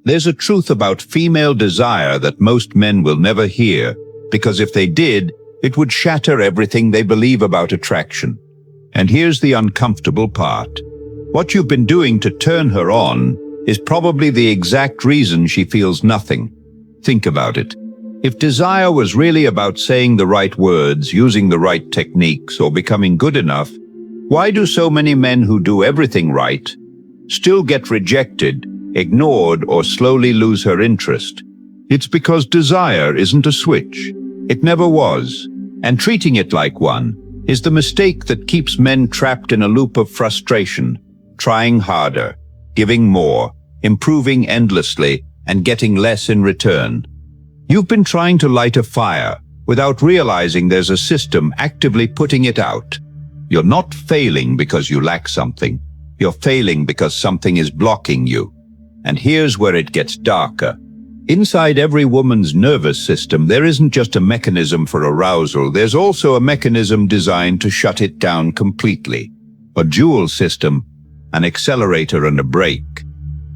There's a truth about female desire that most men will never hear, because if they did, it would shatter everything they believe about attraction. And here's the uncomfortable part. What you've been doing to turn her on is probably the exact reason she feels nothing. Think about it. If desire was really about saying the right words, using the right techniques, or becoming good enough, why do so many men who do everything right still get rejected, ignored, or slowly lose her interest? It's because desire isn't a switch. It never was. And treating it like one is the mistake that keeps men trapped in a loop of frustration, trying harder, giving more, improving endlessly, and getting less in return. You've been trying to light a fire without realizing there's a system actively putting it out. You're not failing because you lack something. You're failing because something is blocking you. And here's where it gets darker. Inside every woman's nervous system, there isn't just a mechanism for arousal, there's also a mechanism designed to shut it down completely. A dual system, an accelerator and a brake.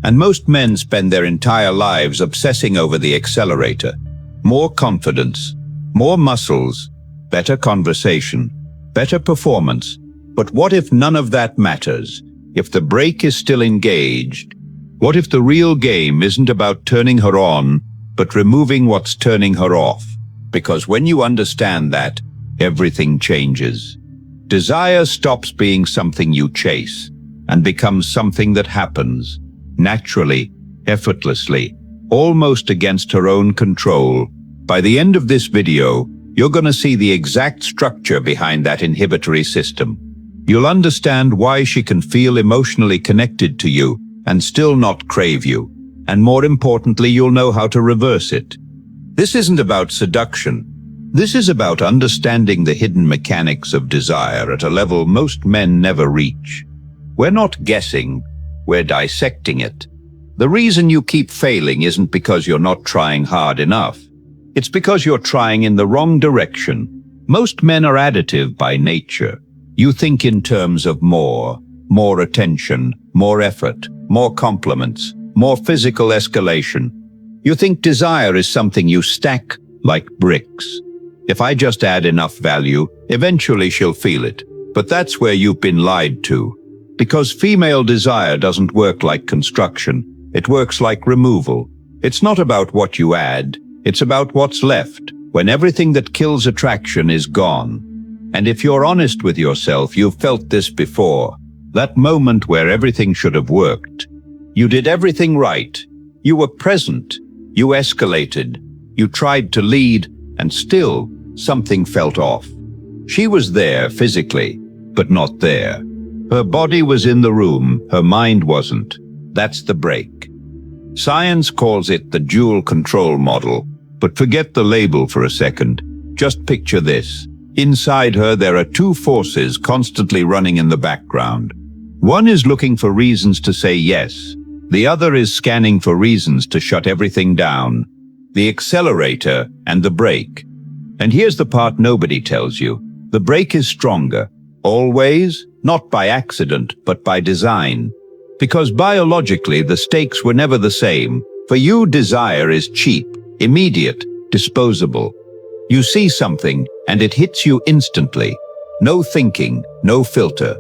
And most men spend their entire lives obsessing over the accelerator. More confidence, more muscles, better conversation, better performance. But what if none of that matters? If the brake is still engaged? What if the real game isn't about turning her on, but removing what's turning her off? Because when you understand that, everything changes. Desire stops being something you chase and becomes something that happens, naturally, effortlessly, almost against her own control. By the end of this video, you're going to see the exact structure behind that inhibitory system. You'll understand why she can feel emotionally connected to you and still not crave you. And more importantly, you'll know how to reverse it. This isn't about seduction. This is about understanding the hidden mechanics of desire at a level most men never reach. We're not guessing, we're dissecting it. The reason you keep failing isn't because you're not trying hard enough. It's because you're trying in the wrong direction. Most men are additive by nature. You think in terms of more attention, more effort, more compliments, more physical escalation. You think desire is something you stack like bricks. If I just add enough value, eventually she'll feel it. But that's where you've been lied to. Because female desire doesn't work like construction. It works like removal. It's not about what you add. It's about what's left, when everything that kills attraction is gone. And if you're honest with yourself, you've felt this before. That moment where everything should have worked. You did everything right. You were present. You escalated. You tried to lead, and still, something felt off. She was there physically, but not there. Her body was in the room, her mind wasn't. That's the break. Science calls it the dual control model, but forget the label for a second. Just picture this. Inside her, there are two forces constantly running in the background. One is looking for reasons to say yes. The other is scanning for reasons to shut everything down. The accelerator and the brake. And here's the part nobody tells you. The brake is stronger. Always, not by accident, but by design. Because biologically, the stakes were never the same. For you, desire is cheap, immediate, disposable. You see something, and it hits you instantly. No thinking, no filter.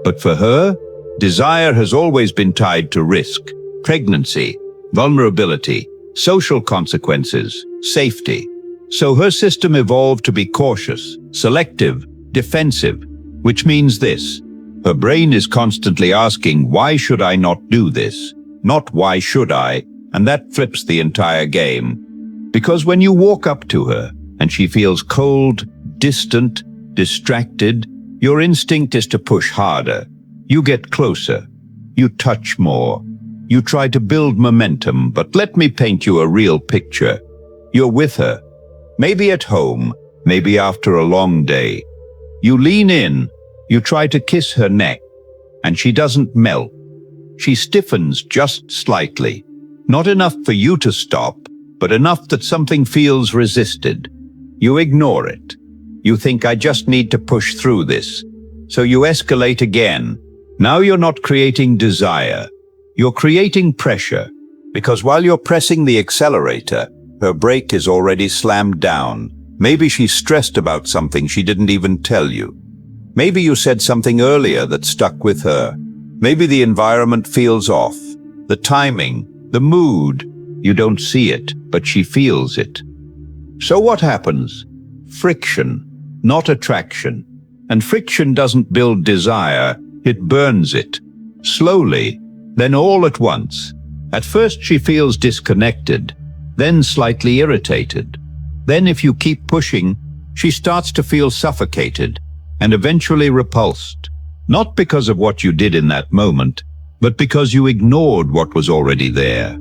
But for her, desire has always been tied to risk, pregnancy, vulnerability, social consequences, safety. So her system evolved to be cautious, selective, defensive, which means this. Her brain is constantly asking, why should I not do this? Not why should I? And that flips the entire game. Because when you walk up to her and she feels cold, distant, distracted, your instinct is to push harder. You get closer. You touch more. You try to build momentum, but let me paint you a real picture. You're with her. Maybe at home, maybe after a long day. You lean in. You try to kiss her neck, and she doesn't melt. She stiffens just slightly. Not enough for you to stop, but enough that something feels resisted. You ignore it. You think, I just need to push through this. So you escalate again. Now you're not creating desire. You're creating pressure. Because while you're pressing the accelerator, her brake is already slammed down. Maybe she's stressed about something she didn't even tell you. Maybe you said something earlier that stuck with her. Maybe the environment feels off. The timing, the mood. You don't see it, but she feels it. So what happens? Friction, not attraction. And friction doesn't build desire, it burns it. Slowly, then all at once. At first she feels disconnected, then slightly irritated. Then if you keep pushing, she starts to feel suffocated and eventually repulsed. Not because of what you did in that moment, but because you ignored what was already there.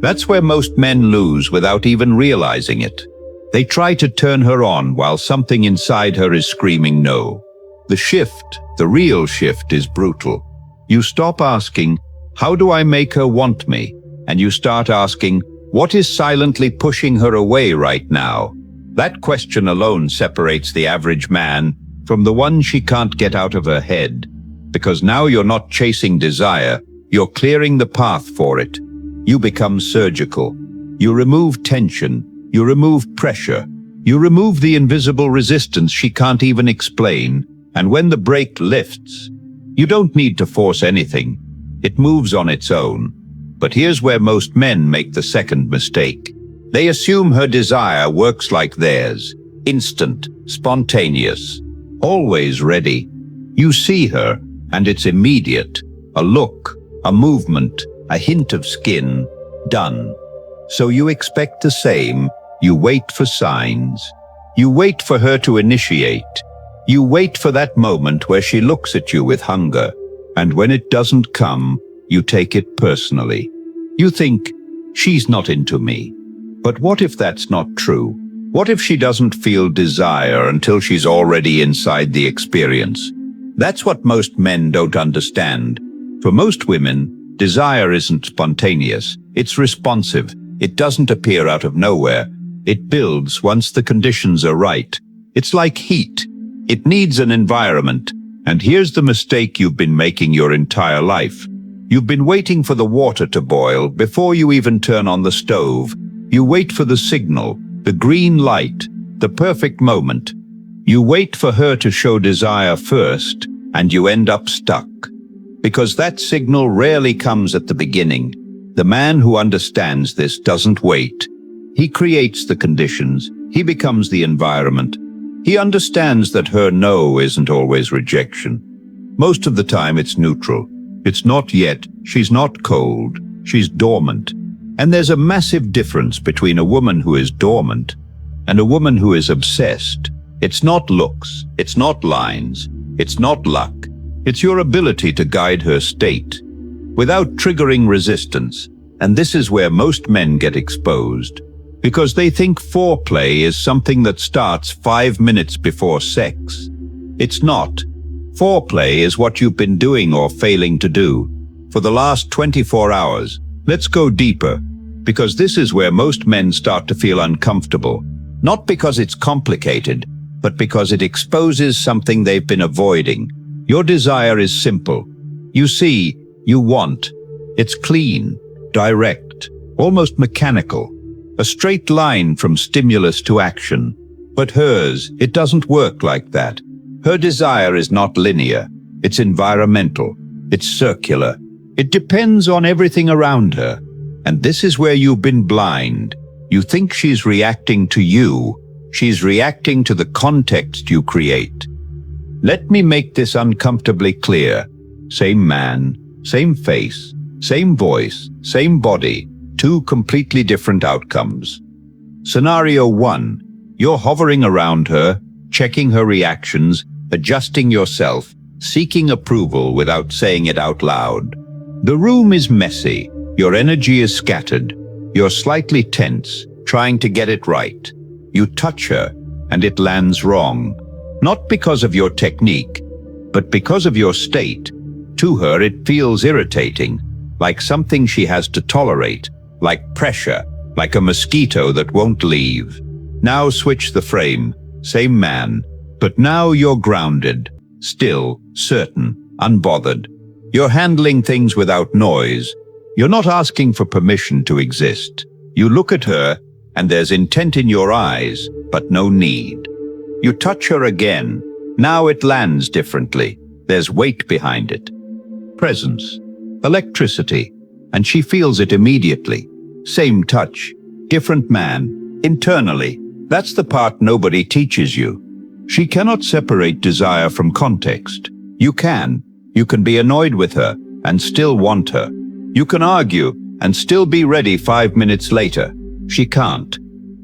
That's where most men lose without even realizing it. They try to turn her on while something inside her is screaming no. The shift, the real shift, is brutal. You stop asking, how do I make her want me? And you start asking, what is silently pushing her away right now? That question alone separates the average man from the one she can't get out of her head. Because now you're not chasing desire, you're clearing the path for it. You become surgical. You remove tension. You remove pressure. You remove the invisible resistance she can't even explain. And when the brake lifts, you don't need to force anything. It moves on its own. But here's where most men make the second mistake. They assume her desire works like theirs. Instant, spontaneous, always ready. You see her, and it's immediate. A look, a movement, a hint of skin. Done. So you expect the same. You wait for signs. You wait for her to initiate. You wait for that moment where she looks at you with hunger. And when it doesn't come, you take it personally. You think, she's not into me. But what if that's not true? What if she doesn't feel desire until she's already inside the experience? That's what most men don't understand. For most women, desire isn't spontaneous. It's responsive. It doesn't appear out of nowhere. It builds once the conditions are right. It's like heat. It needs an environment. And here's the mistake you've been making your entire life. You've been waiting for the water to boil before you even turn on the stove. You wait for the signal, the green light, the perfect moment. You wait for her to show desire first, and you end up stuck. Because that signal rarely comes at the beginning. The man who understands this doesn't wait. He creates the conditions. He becomes the environment. He understands that her no isn't always rejection. Most of the time it's neutral. It's not yet. She's not cold. She's dormant. And there's a massive difference between a woman who is dormant and a woman who is obsessed. It's not looks. It's not lines. It's not luck. It's your ability to guide her state without triggering resistance. And this is where most men get exposed. Because they think foreplay is something that starts 5 minutes before sex. It's not. Foreplay is what you've been doing or failing to do for the last 24 hours. Let's go deeper, because this is where most men start to feel uncomfortable. Not because it's complicated, but because it exposes something they've been avoiding. Your desire is simple. You see, you want. It's clean, direct, almost mechanical. A straight line from stimulus to action. But hers, it doesn't work like that. Her desire is not linear. It's environmental. It's circular. It depends on everything around her. And this is where you've been blind. You think she's reacting to you. She's reacting to the context you create. Let me make this uncomfortably clear. Same man, same face, same voice, same body. Two completely different outcomes. Scenario 1. You're hovering around her, checking her reactions, adjusting yourself, seeking approval without saying it out loud. The room is messy. Your energy is scattered. You're slightly tense, trying to get it right. You touch her, and it lands wrong. Not because of your technique, but because of your state. To her, it feels irritating, like something she has to tolerate. Like pressure, like a mosquito that won't leave. Now switch the frame. Same man, but now you're grounded, still, certain, unbothered. You're handling things without noise. You're not asking for permission to exist. You look at her, and there's intent in your eyes, but no need. You touch her again. Now it lands differently. There's weight behind it. Presence, electricity, and she feels it immediately. Same touch, different man, internally. That's the part nobody teaches you. She cannot separate desire from context. You can. You can be annoyed with her and still want her. You can argue and still be ready 5 minutes later. She can't.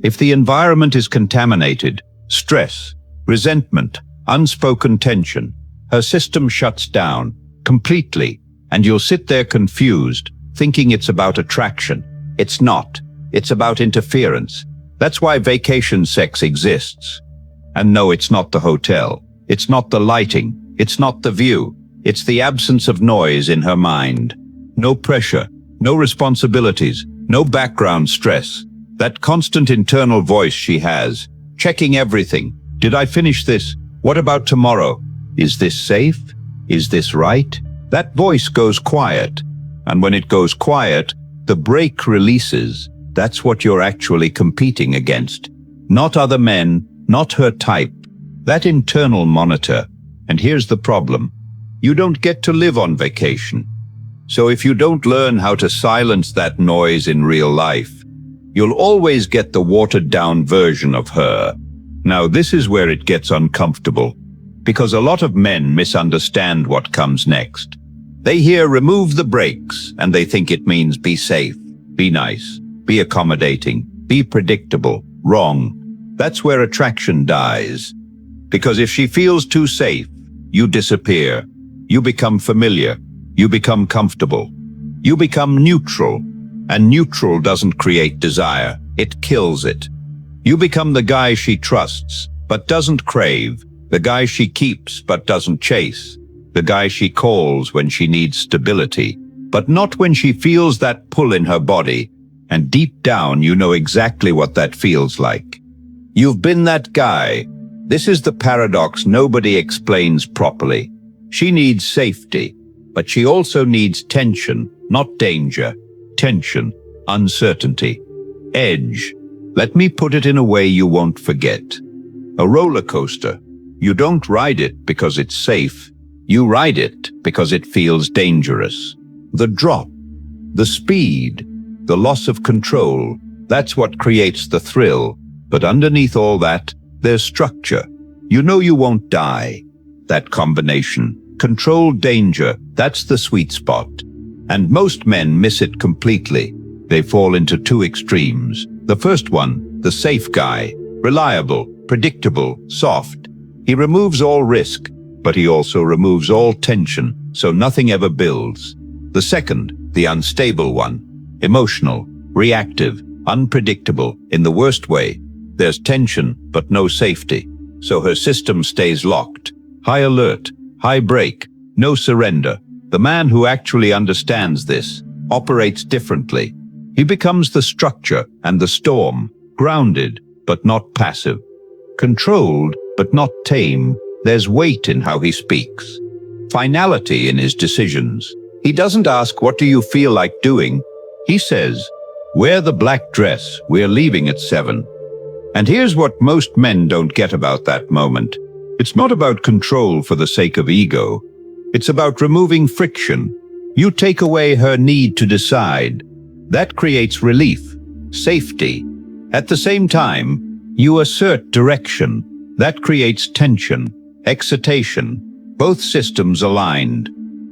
If the environment is contaminated, stress, resentment, unspoken tension, her system shuts down completely, and you'll sit there confused, thinking it's about attraction. It's not. It's about interference. That's why vacation sex exists. And no, it's not the hotel. It's not the lighting. It's not the view. It's the absence of noise in her mind. No pressure, no responsibilities, no background stress. That constant internal voice she has, checking everything. Did I finish this? What about tomorrow? Is this safe? Is this right? That voice goes quiet. And when it goes quiet, the brake releases. That's what you're actually competing against. Not other men, not her type. That internal monitor. And here's the problem. You don't get to live on vacation. So if you don't learn how to silence that noise in real life, you'll always get the watered-down version of her. Now, this is where it gets uncomfortable, because a lot of men misunderstand what comes next. They hear remove the brakes, and they think it means be safe, be nice, be accommodating, be predictable. Wrong. That's where attraction dies. Because if she feels too safe, you disappear. You become familiar. You become comfortable. You become neutral. And neutral doesn't create desire. It kills it. You become the guy she trusts, but doesn't crave. The guy she keeps, but doesn't chase. The guy she calls when she needs stability, but not when she feels that pull in her body. And deep down, you know exactly what that feels like. You've been that guy. This is the paradox nobody explains properly. She needs safety, but she also needs tension, not danger. Tension, uncertainty, edge. Let me put it in a way you won't forget. A roller coaster. You don't ride it because it's safe. You ride it because it feels dangerous. The drop, the speed, the loss of control, that's what creates the thrill. But underneath all that, there's structure. You know you won't die. That combination, control, danger, that's the sweet spot. And most men miss it completely. They fall into two extremes. The first one, the safe guy, reliable, predictable, soft. He removes all risk, but he also removes all tension, so nothing ever builds. The second, the unstable one, emotional, reactive, unpredictable, in the worst way. There's tension, but no safety. So her system stays locked. High alert, high brake, no surrender. The man who actually understands this operates differently. He becomes the structure and the storm, grounded, but not passive. Controlled, but not tame. There's weight in how he speaks. Finality in his decisions. He doesn't ask, what do you feel like doing? He says, wear the black dress, we're leaving at 7. And here's what most men don't get about that moment. It's not about control for the sake of ego. It's about removing friction. You take away her need to decide. That creates relief, safety. At the same time, you assert direction. That creates tension, excitation, both systems aligned.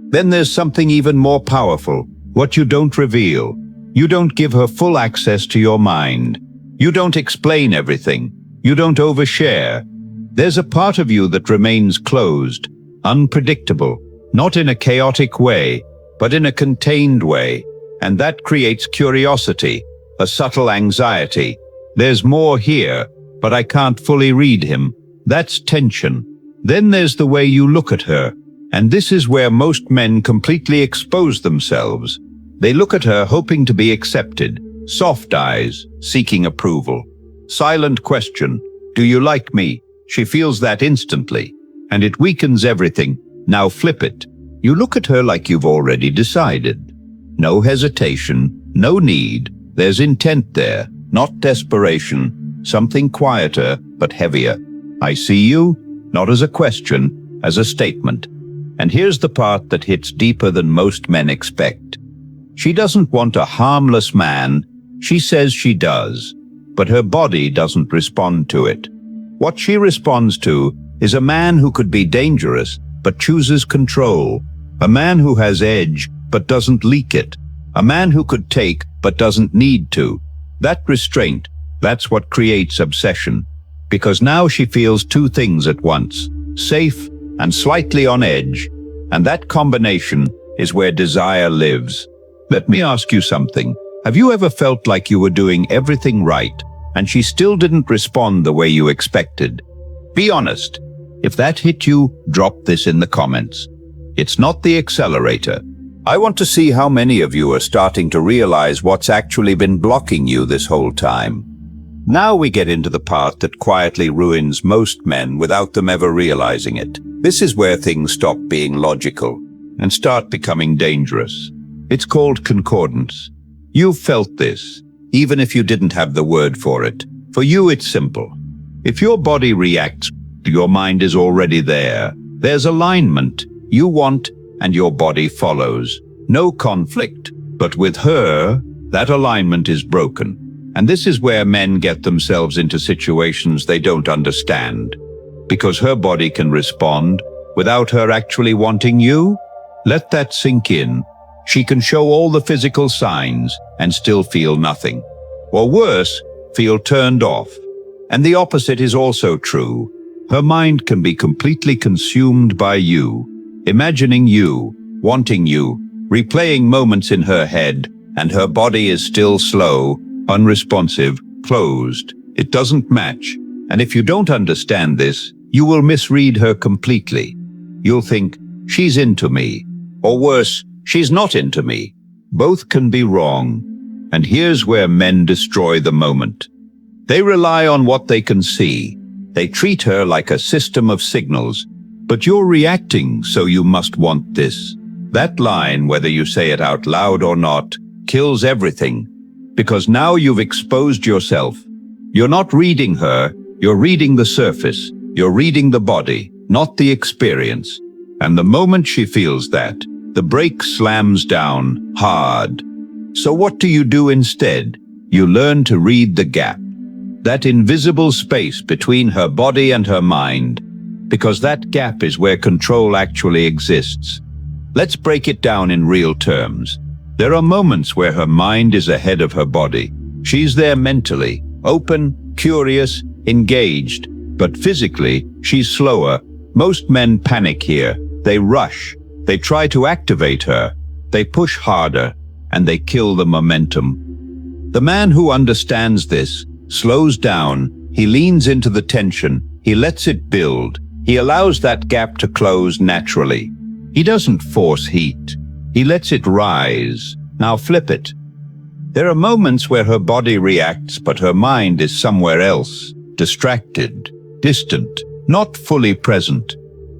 Then there's something even more powerful, what you don't reveal. You don't give her full access to your mind. You don't explain everything. You don't overshare. There's a part of you that remains closed, unpredictable, not in a chaotic way, but in a contained way. And that creates curiosity, a subtle anxiety. There's more here, but I can't fully read him. That's tension. Then there's the way you look at her. And this is where most men completely expose themselves. They look at her hoping to be accepted. Soft eyes, seeking approval. Silent question, do you like me? She feels that instantly, and it weakens everything. Now flip it. You look at her like you've already decided. No hesitation, no need. There's intent there, not desperation, something quieter but heavier. I see you, not as a question, as a statement. And here's the part that hits deeper than most men expect. She doesn't want a harmless man. She says she does, but her body doesn't respond to it. What she responds to is a man who could be dangerous, but chooses control. A man who has edge, but doesn't leak it. A man who could take, but doesn't need to. That restraint, that's what creates obsession. Because now she feels two things at once, safe and slightly on edge. And that combination is where desire lives. Let me ask you something. Have you ever felt like you were doing everything right, and she still didn't respond the way you expected? Be honest. If that hit you, drop this in the comments. It's not the accelerator. I want to see how many of you are starting to realize what's actually been blocking you this whole time. Now we get into the part that quietly ruins most men without them ever realizing it. This is where things stop being logical and start becoming dangerous. It's called concordance. You've felt this, even if you didn't have the word for it. For you, it's simple. If your body reacts, your mind is already there. There's alignment. You want, and your body follows. No conflict. But with her, that alignment is broken. And this is where men get themselves into situations they don't understand. Because her body can respond without her actually wanting you. Let that sink in. She can show all the physical signs and still feel nothing. Or worse, feel turned off. And the opposite is also true. Her mind can be completely consumed by you, imagining you, wanting you, replaying moments in her head, and her body is still slow, unresponsive, closed. It doesn't match. And if you don't understand this, you will misread her completely. You'll think, she's into me. Or worse, she's not into me. Both can be wrong. And here's where men destroy the moment. They rely on what they can see. They treat her like a system of signals. But you're reacting, so you must want this. That line, whether you say it out loud or not, kills everything. Because now you've exposed yourself. You're not reading her, you're reading the surface. You're reading the body, not the experience. And the moment she feels that, the brake slams down hard. So what do you do instead? You learn to read the gap. That invisible space between her body and her mind. Because that gap is where control actually exists. Let's break it down in real terms. There are moments where her mind is ahead of her body. She's there mentally, open, curious, engaged. But physically, she's slower. Most men panic here. They rush. They try to activate her. They push harder, and they kill the momentum. The man who understands this slows down. He leans into the tension. He lets it build. He allows that gap to close naturally. He doesn't force heat. He lets it rise. Now flip it. There are moments where her body reacts, but her mind is somewhere else, distracted, distant, not fully present.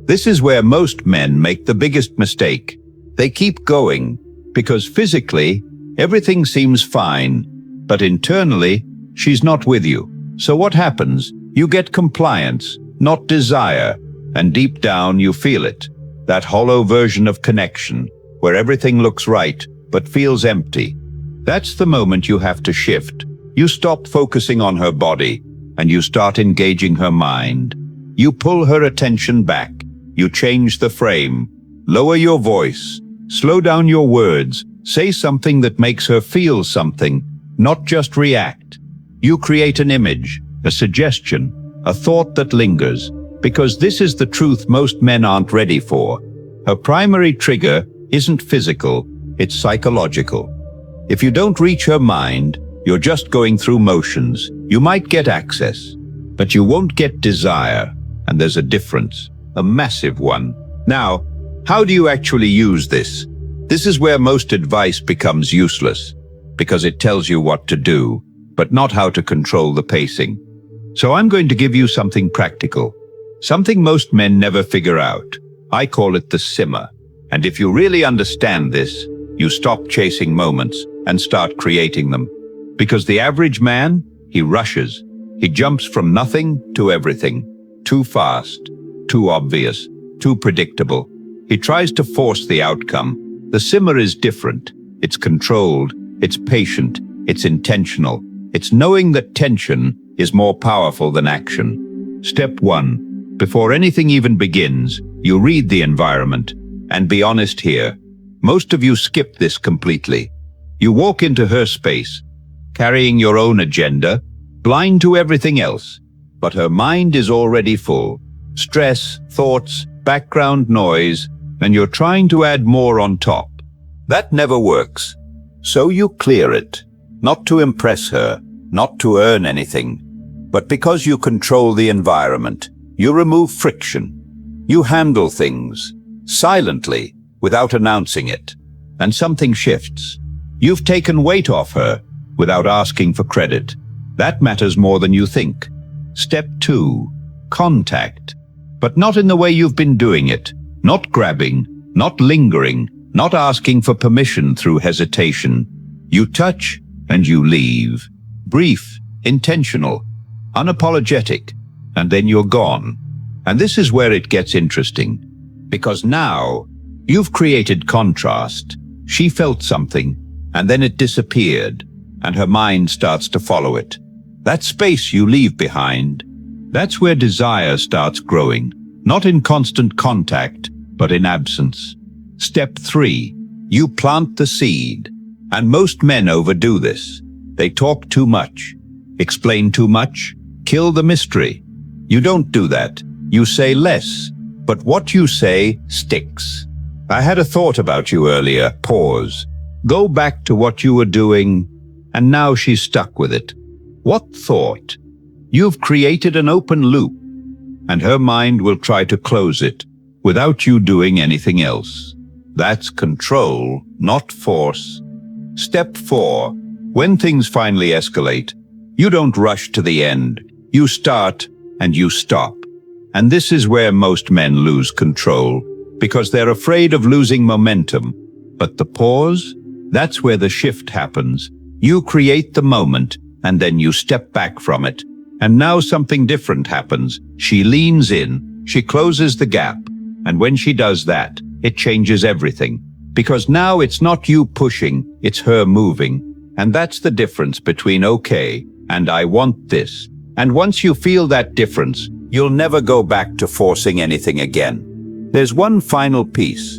This is where most men make the biggest mistake. They keep going because physically, everything seems fine, but internally, she's not with you. So what happens? You get compliance, not desire, and deep down you feel it. That hollow version of connection, where everything looks right, but feels empty. That's the moment you have to shift. You stop focusing on her body, and you start engaging her mind. You pull her attention back. You change the frame. Lower your voice. Slow down your words. Say something that makes her feel something, not just react. You create an image, a suggestion, a thought that lingers, because this is the truth most men aren't ready for. Her primary trigger isn't physical, it's psychological. If you don't reach her mind, you're just going through motions. You might get access, but you won't get desire. And there's a difference, a massive one. Now, how do you actually use this? This is where most advice becomes useless, because it tells you what to do, but not how to control the pacing. So I'm going to give you something practical, something most men never figure out. I call it the simmer. And if you really understand this, You stop chasing moments and start creating them. Because the average man, he rushes. He jumps from nothing to everything. Too fast, too obvious, too predictable. He tries to force the outcome. The simmer is different. It's controlled, it's patient, it's intentional. It's knowing that tension is more powerful than action. Step 1. Before anything even begins, you read the environment. And be honest here. Most of you skip this completely. You walk into her space, carrying your own agenda, blind to everything else. But her mind is already full. Stress, thoughts, background noise, and you're trying to add more on top. That never works. So you clear it. Not to impress her, not to earn anything, but because you control the environment. You remove friction. You handle things silently, without announcing it. And something shifts. You've taken weight off her without asking for credit. That matters more than you think. Step 2. Contact. But not in the way you've been doing it. Not grabbing, not lingering, not asking for permission through hesitation. You touch and you leave. Brief, intentional, unapologetic, and then you're gone. And this is where it gets interesting. Because now, you've created contrast. She felt something, and then it disappeared, and her mind starts to follow it. That space you leave behind, that's where desire starts growing. Not in constant contact, but in absence. Step 3. You plant the seed. And most men overdo this. They talk too much, explain too much, kill the mystery. You don't do that. You say less, but what you say sticks. I had a thought about you earlier. Pause. Go back to what you were doing, and now she's stuck with it. What thought? You've created an open loop, and her mind will try to close it without you doing anything else. That's control, not force. Step 4. When things finally escalate, you don't rush to the end. You start and you stop. And this is where most men lose control, because they're afraid of losing momentum. But the pause, that's where the shift happens. You create the moment, and then you step back from it. And now something different happens. She leans in, she closes the gap. And when she does that, it changes everything. Because now it's not you pushing, it's her moving. And that's the difference between okay and I want this. And once you feel that difference, you'll never go back to forcing anything again. There's one final piece,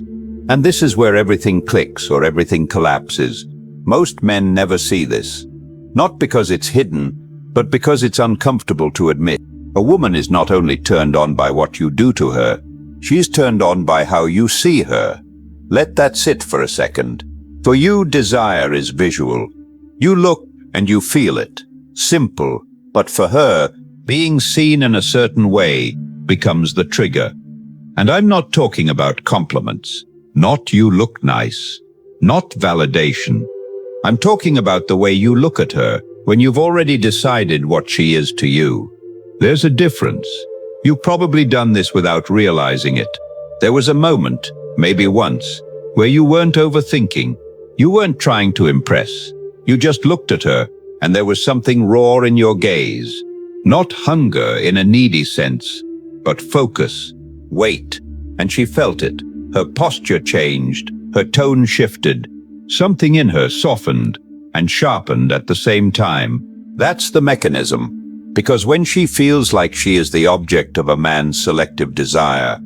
and this is where everything clicks or everything collapses. Most men never see this. Not because it's hidden, but because it's uncomfortable to admit. A woman is not only turned on by what you do to her, she's turned on by how you see her. Let that sit for a second. For you, desire is visual. You look and you feel it. Simple. But for her, being seen in a certain way becomes the trigger. And I'm not talking about compliments. Not you look nice. Not validation. I'm talking about the way you look at her when you've already decided what she is to you. There's a difference. You've probably done this without realizing it. There was a moment, maybe once, where you weren't overthinking. You weren't trying to impress. You just looked at her, and there was something raw in your gaze. Not hunger in a needy sense, but focus, weight. And she felt it. Her posture changed, her tone shifted. Something in her softened and sharpened at the same time. That's the mechanism. Because when she feels like she is the object of a man's selective desire,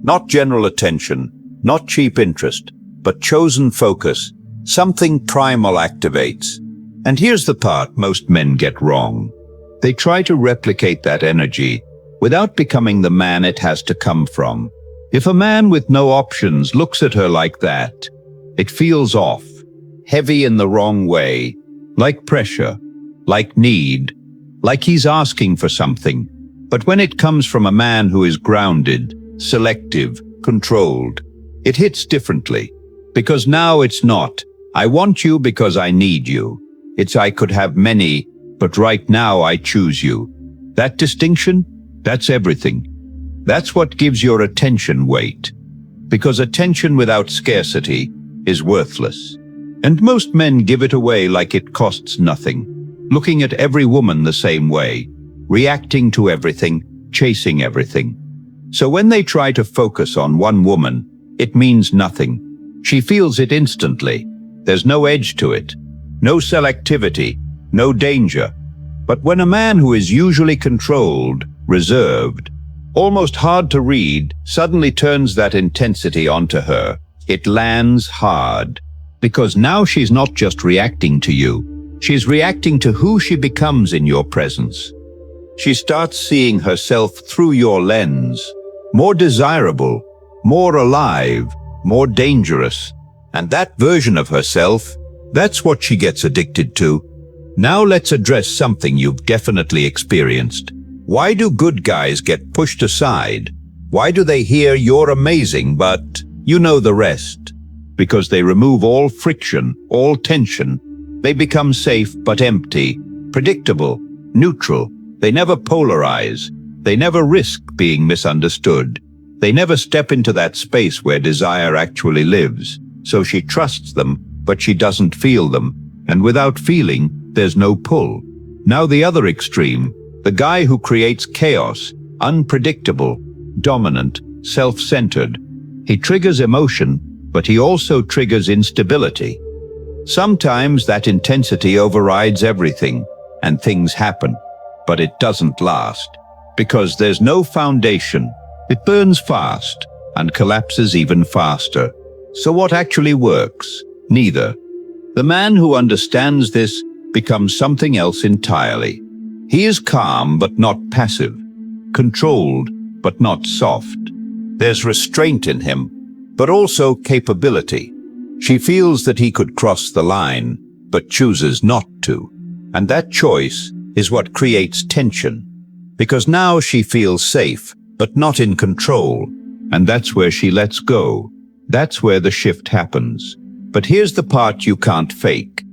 not general attention, not cheap interest, but chosen focus, something primal activates. And here's the part most men get wrong. They try to replicate that energy without becoming the man it has to come from. If a man with no options looks at her like that, it feels off, heavy in the wrong way, like pressure, like need, like he's asking for something. But when it comes from a man who is grounded, selective, controlled, it hits differently. Because now it's not, I want you because I need you. It's I could have many, but right now I choose you. That distinction, that's everything. That's what gives your attention weight. Because attention without scarcity is worthless. And most men give it away like it costs nothing, looking at every woman the same way, reacting to everything, chasing everything. So when they try to focus on one woman, it means nothing. She feels it instantly. There's no edge to it, no selectivity, no danger. But when a man who is usually controlled, reserved, almost hard to read, suddenly turns that intensity onto her, it lands hard. Because now she's not just reacting to you, she's reacting to who she becomes in your presence. She starts seeing herself through your lens, more desirable, more alive, more dangerous. And that version of herself, that's what she gets addicted to. Now let's address something you've definitely experienced. Why do good guys get pushed aside? Why do they hear you're amazing, but you know the rest? Because they remove all friction, all tension. They become safe but empty, predictable, neutral. They never polarize. They never risk being misunderstood. They never step into that space where desire actually lives. So she trusts them, but she doesn't feel them. And without feeling, there's no pull. Now the other extreme, the guy who creates chaos, unpredictable, dominant, self-centered. He triggers emotion, but he also triggers instability. Sometimes that intensity overrides everything, and things happen. But it doesn't last, because there's no foundation. It burns fast, and collapses even faster. So what actually works? Neither. The man who understands this becomes something else entirely. He is calm but not passive, controlled but not soft. There's restraint in him, but also capability. She feels that he could cross the line, but chooses not to. And that choice is what creates tension. Because now she feels safe, but not in control. And that's where she lets go. That's where the shift happens. But here's the part you can't fake.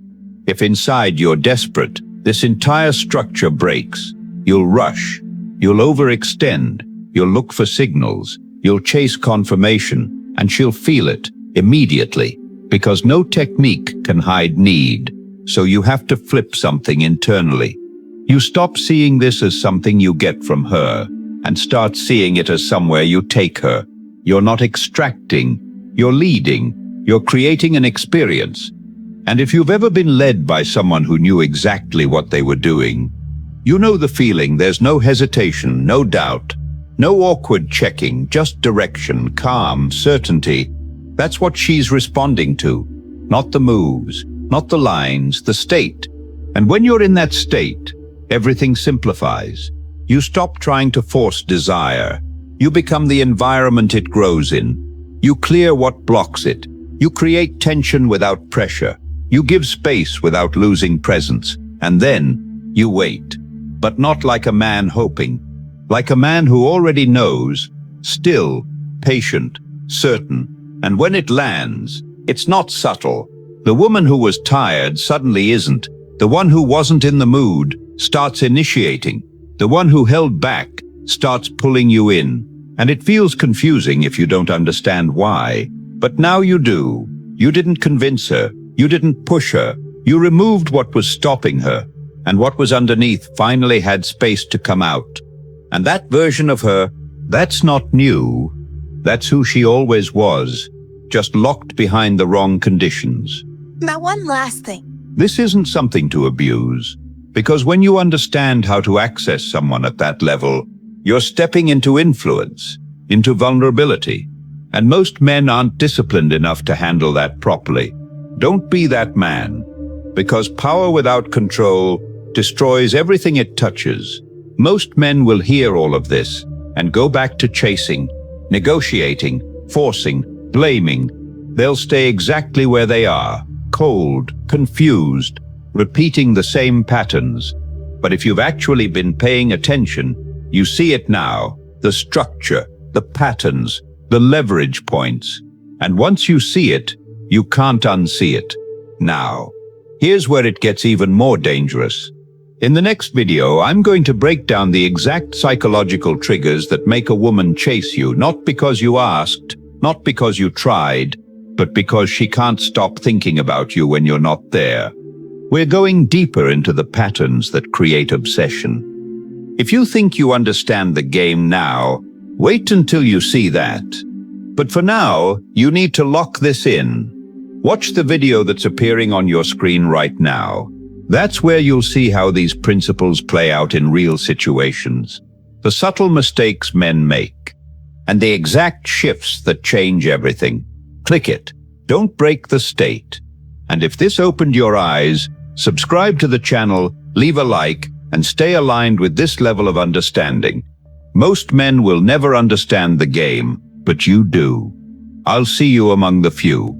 If inside you're desperate, this entire structure breaks. You'll rush. You'll overextend. You'll look for signals. You'll chase confirmation. And she'll feel it immediately. Because no technique can hide need. So you have to flip something internally. You stop seeing this as something you get from her and start seeing it as somewhere you take her. You're not extracting. You're leading. You're creating an experience. And if you've ever been led by someone who knew exactly what they were doing, you know the feeling. There's no hesitation, no doubt, no awkward checking, just direction, calm, certainty. That's what she's responding to. Not the moves, not the lines, the state. And when you're in that state, everything simplifies. You stop trying to force desire. You become the environment it grows in. You clear what blocks it. You create tension without pressure. You give space without losing presence. And then you wait. But not like a man hoping. Like a man who already knows, still, patient, certain. And when it lands, it's not subtle. The woman who was tired suddenly isn't. The one who wasn't in the mood starts initiating. The one who held back starts pulling you in. And it feels confusing if you don't understand why. But now you do. You didn't convince her. You didn't push her. You removed what was stopping her. And what was underneath finally had space to come out. And that version of her, that's not new. That's who she always was, just locked behind the wrong conditions. Now, one last thing. This isn't something to abuse, because when you understand how to access someone at that level, you're stepping into influence, into vulnerability. And most men aren't disciplined enough to handle that properly. Don't be that man, because power without control destroys everything it touches. Most men will hear all of this and go back to chasing, negotiating, forcing, blaming. They'll stay exactly where they are, cold, confused, repeating the same patterns. But if you've actually been paying attention, you see it now, the structure, the patterns, the leverage points. And once you see it, you can't unsee it. Now, here's where it gets even more dangerous. In the next video, I'm going to break down the exact psychological triggers that make a woman chase you, not because you asked, not because you tried, but because she can't stop thinking about you when you're not there. We're going deeper into the patterns that create obsession. If you think you understand the game now, wait until you see that. But for now, you need to lock this in. Watch the video that's appearing on your screen right now. That's where you'll see how these principles play out in real situations, the subtle mistakes men make, and the exact shifts that change everything. Click it. Don't break the state. And if this opened your eyes, subscribe to the channel, leave a like, and stay aligned with this level of understanding. Most men will never understand the game, but you do. I'll see you among the few.